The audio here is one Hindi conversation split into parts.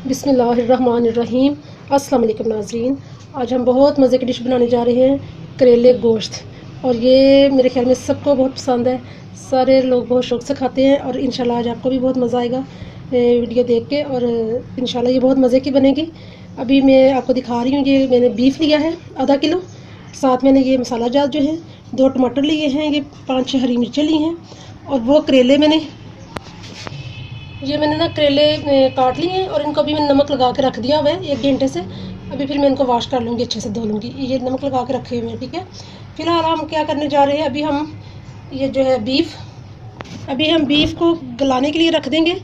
बिस्मिल्लाहिर्रहमानिर्रहीम। अस्सलाम वालेकुम नाज़रीन। आज हम बहुत मज़े की डिश बनाने जा रहे हैं, करेले गोश्त। और ये मेरे ख्याल में सबको बहुत पसंद है, सारे लोग बहुत शौक़ से खाते हैं। और इंशाल्लाह आज आपको भी बहुत मज़ा आएगा वीडियो देख के। और इंशाल्लाह ये बहुत मज़े की बनेगी। अभी मैं आपको दिखा रही हूँ, ये मैंने बीफ लिया है आधा किलो। साथ मैंने ये मसाला जात जो है 2 टमाटर लिए हैं, ये 5-6 हरी मिर्चें ली हैं। और वो करेले मैंने ना करेले काट लिए हैं और इनको अभी मैंने नमक लगा के रख दिया हुआ है 1 घंटे से। अभी फिर मैं इनको वॉश कर लूँगी, अच्छे से धो लूँगी। ये नमक लगा के रखे हुए हैं, ठीक है। फिलहाल हम क्या करने जा रहे हैं, अभी हम ये जो है अभी हम बीफ को गलाने के लिए रख देंगे।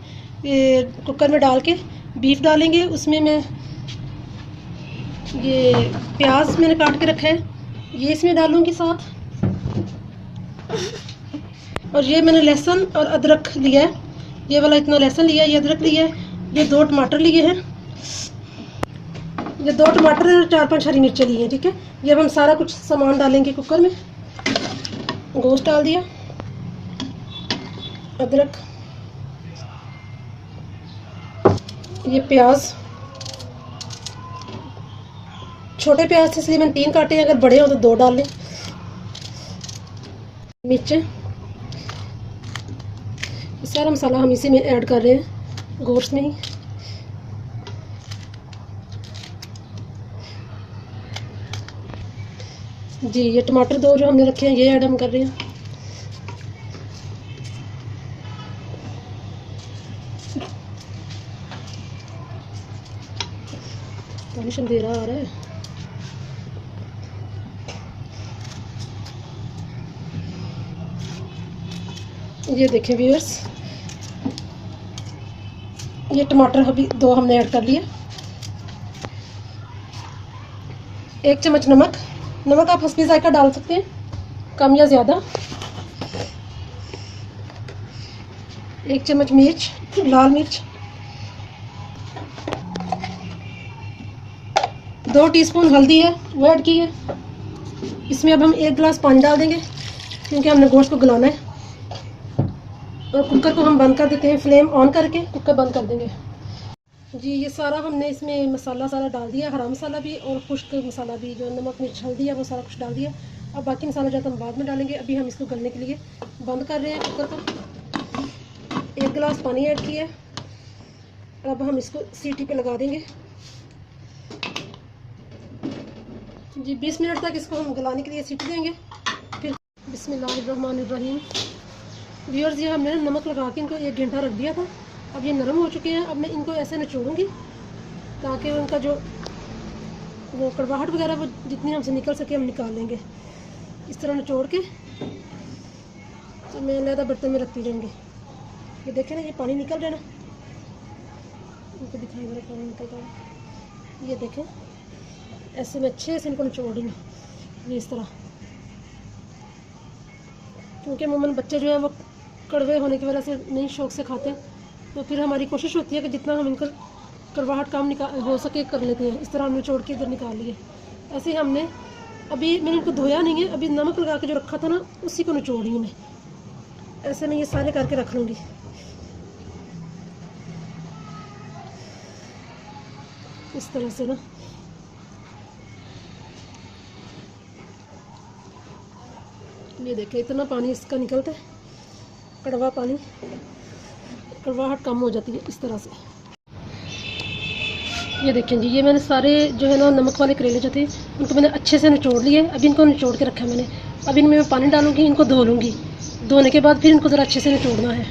कुकर में डाल के बीफ डालेंगे। उसमें मैं ये प्याज मैंने काट के रखा है, ये इसमें डालूँगी साथ। और ये मैंने लहसुन और अदरक लिया है, ये वाला इतना लहसुन लिया है, ये अदरक लिया है, ये 2 टमाटर लिए हैं, ये 2 टमाटर और 4-5 हरी मिर्चें ली हैं, ठीक है। ये अब हम सारा कुछ सामान डालेंगे कुकर में। गोश्त डाल दिया, अदरक, ये प्याज, छोटे प्याज थे इसलिए मैंने 3 काटे हैं, अगर बड़े हो तो 2 डाल लें। मिर्चें, सारा मसाला हम इसी में ऐड कर रहे हैं, गोश्त में ही। जी ये टमाटर 2 जो हमने रखे हैं ये ऐड हम कर रहे हैं। पानी अंधेरा आ रहा है। ये देखें व्यूअर्स, ये टमाटर अभी 2 हमने ऐड कर लिए। 1 चम्मच नमक आप हस्बी जायका डाल सकते हैं, कम या ज़्यादा। 1 चम्मच मिर्च, लाल मिर्च। 2 टीस्पून हल्दी है, वो ऐड की है। इसमें अब हम 1 गिलास पानी डाल देंगे, क्योंकि हमने गोश्त को गलाना है। और कुकर को हम बंद कर देते हैं, फ्लेम ऑन करके कुकर बंद कर देंगे। जी ये सारा हमने इसमें मसाला सारा डाल दिया, हरा मसाला भी और खुश्क मसाला भी, जो नमक मिर्च हल्दी है वो सारा कुछ डाल दिया। अब बाकी मसाला जो हम बाद में डालेंगे। अभी हम इसको गलने के लिए बंद कर रहे हैं कुकर को। 1 गिलास पानी ऐड किया। अब हम इसको सीटी पे लगा देंगे। जी 20 मिनट तक इसको हम गलाने के लिए सीटी देंगे। फिर बिस्मिल्लाहिर्रहमानिर्रहीम। व्यूअर्स ये हमने नमक लगा के इनको 1 घंटा रख दिया था। अब ये नरम हो चुके हैं। अब मैं इनको ऐसे निचोड़ूंगी ताकि उनका जो वो कड़वाहट वगैरह वो जितनी हमसे निकल सके हम निकाल लेंगे। इस तरह निचोड़ के तो मैं अलग बर्तन में रखती जाऊँगी। ये देखें ना, ये पानी निकल रहा है ना, इनको दिखाई मेरा पानी निकलता है। ये देखें, ऐसे मैं अच्छे से इनको निचोड़ूंगी, ये इस तरह। क्योंकि अमूमन बच्चे जो है वो कड़वे होने की वजह से नहीं शौक़ से खाते, तो फिर हमारी कोशिश होती है कि जितना हम इनका कड़वाहट काम हो सके कर लेते हैं। इस तरह हमने छोड़ के इधर निकाल लिए। ऐसे ही हमने अभी मैंने इनको धोया नहीं है, अभी नमक लगा के जो रखा था ना उसी को निचोड़ रही हूँ मैं। ऐसे मैं ये सारे करके रख लूँगी। इस तरह से ना, ये देखें इतना पानी इसका निकलता है, कड़वा पानी, कड़वाहट कम हो जाती है इस तरह से। ये देखें जी, ये मैंने सारे जो है ना नमक वाले करेले जो थे उनको मैंने अच्छे से निचोड़ लिए। अभी इनको निचोड़ के रखा है मैंने। अब इनमें मैं पानी डालूंगी, इनको धो लूँगी। धोने के बाद फिर इनको ज़रा अच्छे से निचोड़ना है।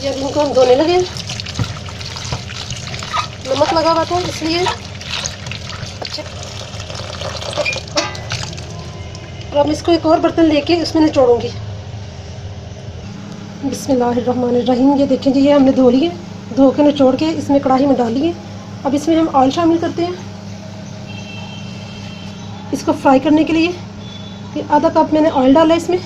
ये अब इनको हम धोने लगे, नमक लगा हुआ था इसलिए अच्छे। और अब इसको एक और बर्तन लेके उसमें निचोड़ूंगी। बिस्मिल्लाहिर्रहमानिर्रहीम। ये देखें जी, ये हमने धो लिए, धो के निचोड़ के इसमें कढ़ाई में डाल लिए। अब इसमें हम ऑयल शामिल करते हैं इसको फ्राई करने के लिए। फिर आधा कप मैंने ऑयल डाला इसमें।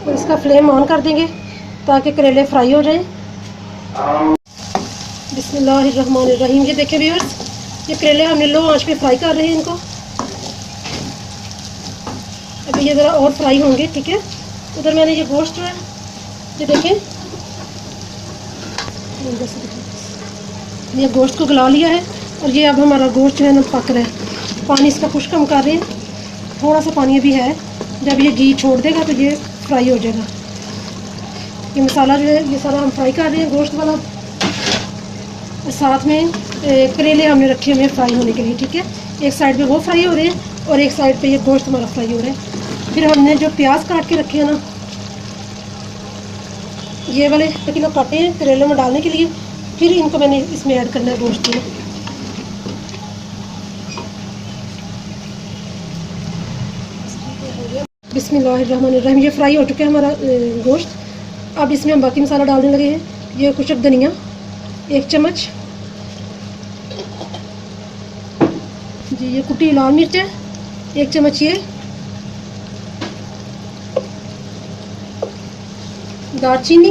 और इसका फ्लेम ऑन कर देंगे ताकि करेले फ्राई हो जाएं। बिस्मिल्लाहिर्रहमानिर्रहीम। ये देखें व्यूअर्स, ये करेले हमने लो आंच पे फ्राई कर रहे हैं इनको। अभी ये ज़रा और फ्राई होंगे, ठीक है। उधर मैंने ये गोश्त जो है, ये देखें, ये गोश्त को गला लिया है और ये अब हमारा गोश्त जो है ना पक रहा है। पानी इसका खुश्क हम कर रहे हैं, थोड़ा सा पानी अभी है। जब ये घी छोड़ देगा तो ये फ्राई हो जाएगा। ये मसाला जो है ये सारा हम फ्राई कर रहे हैं गोश्त वाला। साथ में करेले हमने रखे हुए हैं फ्राई होने के लिए, ठीक है। एक साइड पे वो फ्राई हो रहे हैं और एक साइड पे ये गोश्त हमारा फ्राई हो रहा है। फिर हमने जो प्याज काट के रखे हैं ना, ये वाले किलो काटे हैं करेले में डालने के लिए। फिर इनको मैंने इसमें ऐड करना है गोश्त में। बिस्मिल्लाहिर्रहमानिर्रहीम। ये फ्राई हो चुका है हमारा गोश्त। अब इसमें हम बाकी मसाला डालने लगे हैं। ये कुछ धनिया 1 चम्मच जी, ये कुटी लाल मिर्च है 1 चम्मच, ये दालचीनी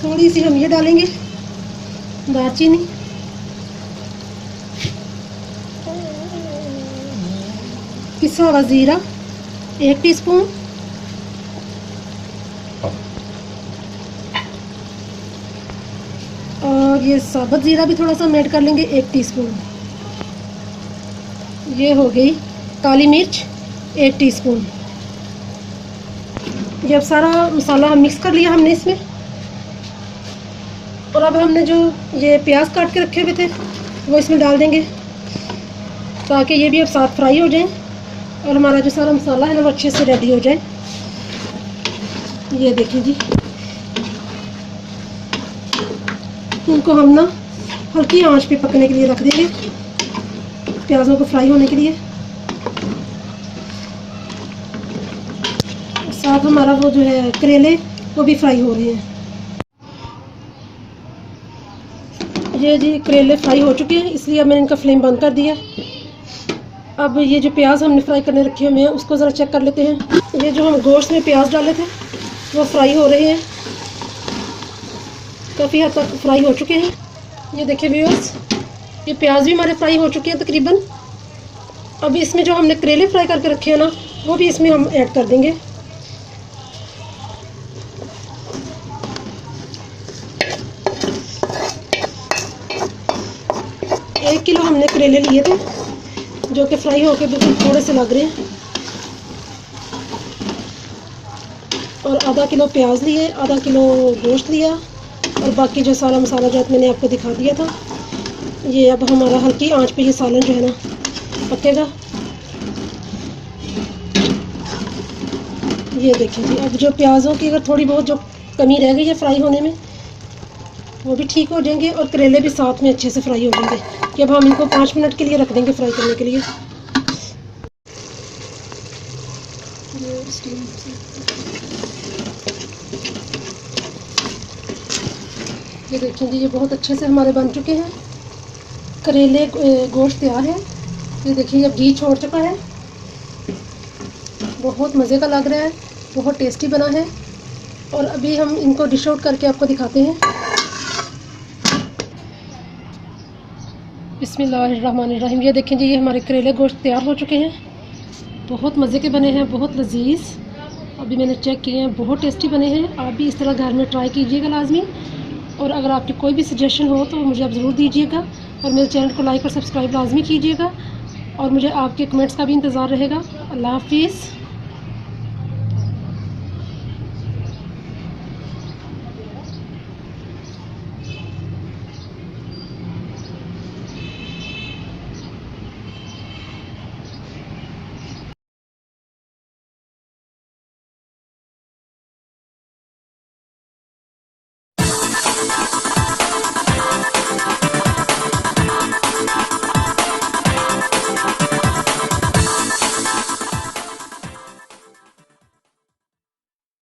थोड़ी सी हम ये डालेंगे, दालचीनी, पिसा हुआ ज़ीरा 1 टीस्पून, और ये साबुत ज़ीरा भी थोड़ा सा हम ऐड कर लेंगे 1 टीस्पून। ये हो गई काली मिर्च 1 टीस्पून। ये अब सारा मसाला हम मिक्स कर लिया हमने इसमें। और अब हमने जो ये प्याज काट के रखे हुए थे वो इसमें डाल देंगे, ताकि ये भी अब साथ फ्राई हो जाए और हमारा जो सारा मसाला है ना वो अच्छे से रेडी हो जाए। ये देखिए जी, इनको हम ना हल्की आंच पे पकने के लिए रख देंगे, प्याज़ों को फ्राई होने के लिए। साथ हमारा वो जो है करेले वो भी फ्राई हो रहे हैं। ये जी करेले फ्राई हो चुके हैं, इसलिए अब मैंने इनका फ्लेम बंद कर दिया। अब ये जो प्याज हमने फ्राई करने रखे हुए हैं उसको ज़रा चेक कर लेते हैं। ये जो हम गोश्त में प्याज डाले थे वो फ्राई हो रहे हैं, काफ़ी हद तक फ्राई हो चुके हैं। ये देखिए व्यूअर्स, ये प्याज भी हमारे फ्राई हो चुके हैं तकरीबन। अब इसमें जो हमने करेले फ्राई करके रखे हैं ना वो भी इसमें हम ऐड कर देंगे। एक किलो हमने करेले लिए थे जो कि फ्राई होके बिल्कुल थोड़े से लग रहे हैं, और आधा किलो प्याज लिए, आधा किलो गोश्त लिया, और बाकी जो सारा मसाला जो मैंने आपको दिखा दिया था। ये अब हमारा हल्की आंच पे ये सालन जो है ना पकेगा। ये देखिए जी, अब जो प्याज़ों की अगर थोड़ी बहुत जो कमी रह गई है फ्राई होने में वो भी ठीक हो जाएंगे, और करेले भी साथ में अच्छे से फ्राई हो जाएंगे। कि अब हम इनको 5 मिनट के लिए रख देंगे फ्राई करने के लिए। ये देखिए जी, ये बहुत अच्छे से हमारे बन चुके हैं करेले। गोश्त तैयार है। ये देखिए अब घी छोड़ चुका है, बहुत मज़े का लग रहा है, बहुत टेस्टी बना है। और अभी हम इनको डिश आउट करके आपको दिखाते हैं। बिस्मिल्लाहिर्रहमानिर्रहीम। ये देखें जी, ये हमारे करेले गोश्त तैयार हो चुके हैं, बहुत मज़े के बने हैं, बहुत लजीज। अभी मैंने चेक किए हैं, बहुत टेस्टी बने हैं। आप भी इस तरह घर में ट्राई कीजिएगा लाजमी। और अगर आपकी कोई भी सजेशन हो तो मुझे आप ज़रूर दीजिएगा, और मेरे चैनल को लाइक और सब्सक्राइब लाजमी कीजिएगा, और मुझे आपके कमेंट्स का भी इंतज़ार रहेगा। अल्लाह हाफिज़।